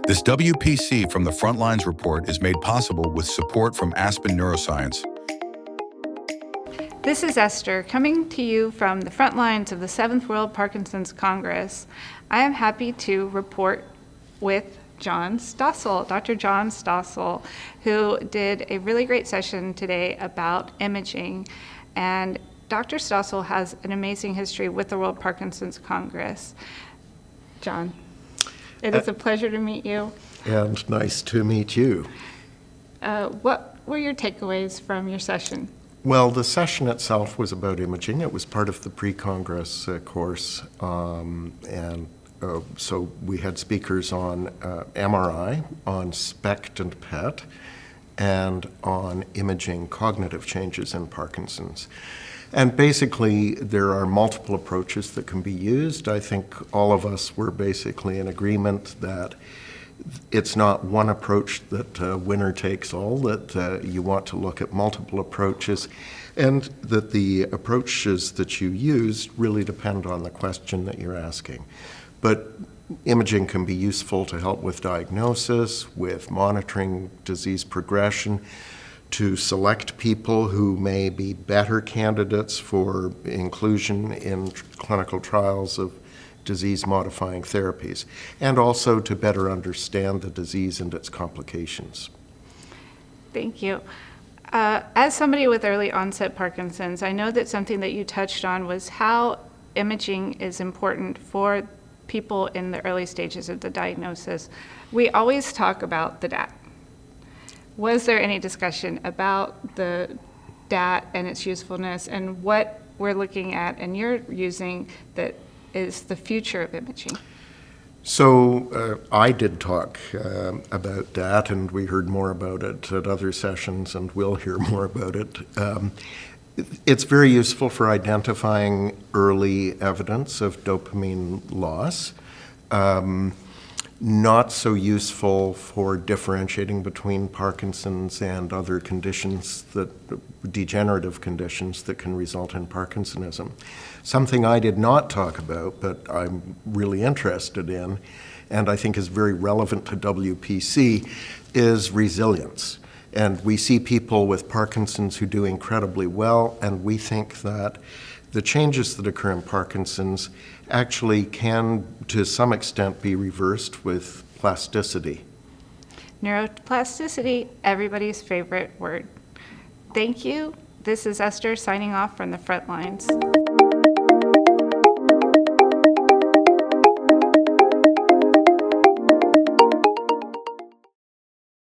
This WPC From the Frontlines report is made possible with support from Aspen Neuroscience. This is Esther, coming to you from the front lines of the 7th World Parkinson's Congress. I am happy to report with Jon Stoessl, Dr. Jon Stoessl, who did a really great session today about imaging. And Dr. Stoessl has an amazing history with the World Parkinson's Congress. Jon, it is a pleasure to meet you. And nice to meet you. What were your takeaways from your session? Well, the session itself was about imaging. It was part of the pre-Congress course. So we had speakers on MRI, on SPECT and PET, and on imaging cognitive changes in Parkinson's. And basically, there are multiple approaches that can be used. I think all of us were basically in agreement that it's not one approach that winner takes all, that you want to look at multiple approaches, and that the approaches that you use really depend on the question that you're asking. But imaging can be useful to help with diagnosis, with monitoring disease progression, to select people who may be better candidates for inclusion in clinical trials of disease-modifying therapies, and also to better understand the disease and its complications. Thank you. As somebody with early onset Parkinson's, I know that something that you touched on was how imaging is important for people in the early stages of the diagnosis. We always talk about the DAT. Was there any discussion about the DAT and its usefulness and what we're looking at and you're using that is the future of imaging? So I did talk about DAT, and we heard more about it at other sessions, and we'll hear more about it. It's very useful for identifying early evidence of dopamine loss. Not so useful for differentiating between Parkinson's and other conditions, degenerative conditions that can result in Parkinsonism. Something I did not talk about, but I'm really interested in, and I think is very relevant to WPC, is resilience. And we see people with Parkinson's who do incredibly well, and we think that the changes that occur in Parkinson's actually can, to some extent, be reversed with plasticity. Neuroplasticity, everybody's favorite word. Thank you. This is Esther signing off from the front lines.